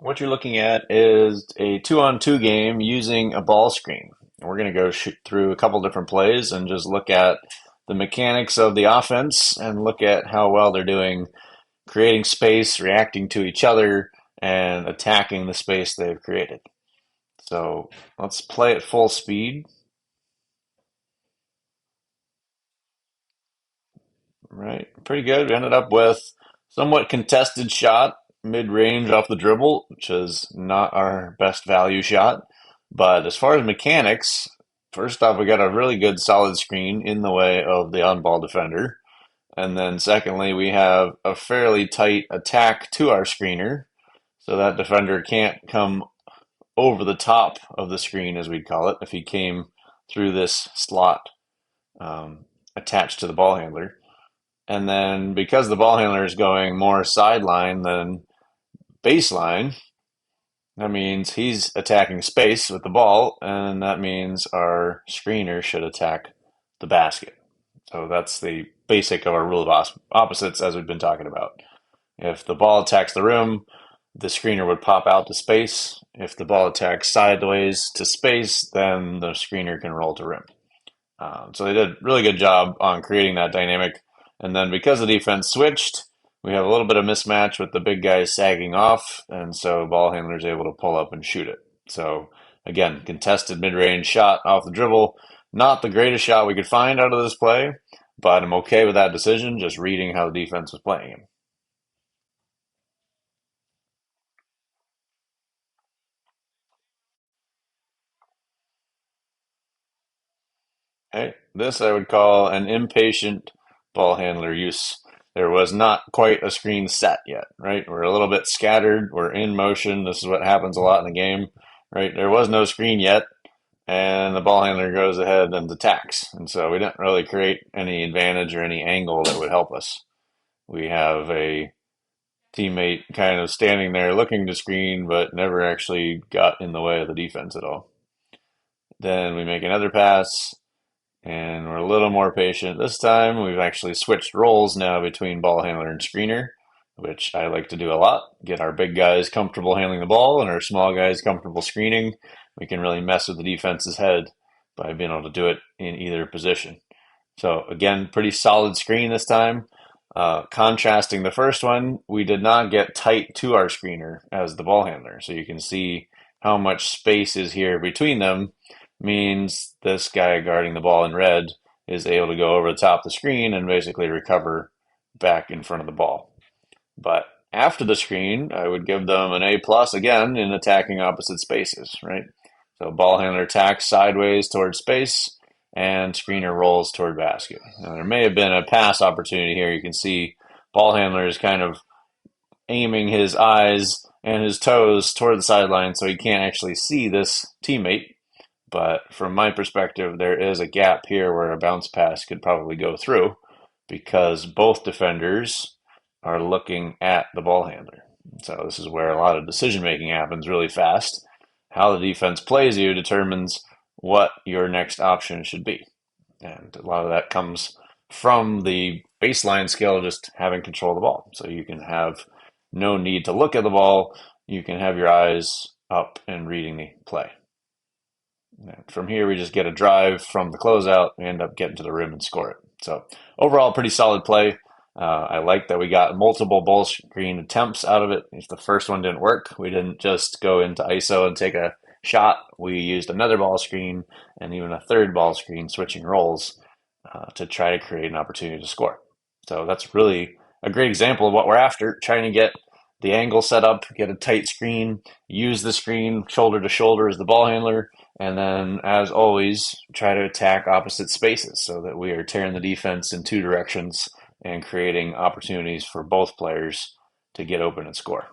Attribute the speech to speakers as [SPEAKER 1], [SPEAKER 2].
[SPEAKER 1] What you're looking at is a two-on-two game using a ball screen. We're going to go shoot through a couple different plays and just look at the mechanics of the offense and look at how well they're doing creating space, reacting to each other, and attacking the space they've created. So let's play at full speed. Right, pretty good. We ended up with somewhat contested shot mid-range off the dribble, which is not our best value shot. But as far as mechanics, first off, we got a really good solid screen in the way of the on-ball defender. And then secondly, we have a fairly tight attack to our screener, so that defender can't come over the top of the screen, as we'd call it, if he came through this slot attached to the ball handler. And then because the ball handler is going more sideline than baseline, that means he's attacking space with the ball, and that means our screener should attack the basket. So that's the basic of our rule of opposites, as we've been talking about. If the ball attacks the rim, the screener would pop out to space. If the ball attacks sideways to space, then the screener can roll to rim. So they did a really good job on creating that dynamic. And then because the defense switched, we have a little bit of mismatch with the big guys sagging off, and so ball handlers able to pull up and shoot it. So again, contested mid-range shot off the dribble. Not the greatest shot we could find out of this play, but I'm okay with that decision, just reading how the defense was playing him. Okay. This I would call an impatient ball handler use. There was not quite a screen set yet, right? We're a little bit scattered. We're in motion. This is what happens a lot in the game, right? There was no screen yet, and the ball handler goes ahead and attacks. And so we didn't really create any advantage or any angle that would help us. We have a teammate kind of standing there looking to screen, but never actually got in the way of the defense at all. Then we make another pass, and we're a little more patient. This time we've actually switched roles now between ball handler and screener, which I like to do a lot. Get our big guys comfortable handling the ball and our small guys comfortable screening. We can really mess with the defense's head by being able to do it in either position. So again, pretty solid screen this time. Contrasting the first one, we did not get tight to our screener as the ball handler. So you can see how much space is here between them means this guy guarding the ball in red is able to go over the top of the screen and basically recover back in front of the ball. But after the screen, I would give them an A plus again in attacking opposite spaces, right? So ball handler attacks sideways towards space and screener rolls toward basket. Now, there may have been a pass opportunity here. You can see ball handler is kind of aiming his eyes and his toes toward the sideline so he can't actually see this teammate. But from my perspective, there is a gap here where a bounce pass could probably go through because both defenders are looking at the ball handler. So this is where a lot of decision making happens really fast. How the defense plays you determines what your next option should be. And a lot of that comes from the baseline skill of just having control of the ball. So you can have no need to look at the ball. You can have your eyes up and reading the play. And from here, we just get a drive from the closeout. We end up getting to the rim and score it. So overall, pretty solid play. I like that we got multiple ball screen attempts out of it. If the first one didn't work, we didn't just go into ISO and take a shot. We used another ball screen and even a third ball screen, switching roles to try to create an opportunity to score. So that's really a great example of what we're after, trying to get the angle set up, get a tight screen, use the screen shoulder to shoulder as the ball handler, and then, as always, try to attack opposite spaces so that we are tearing the defense in two directions and creating opportunities for both players to get open and score.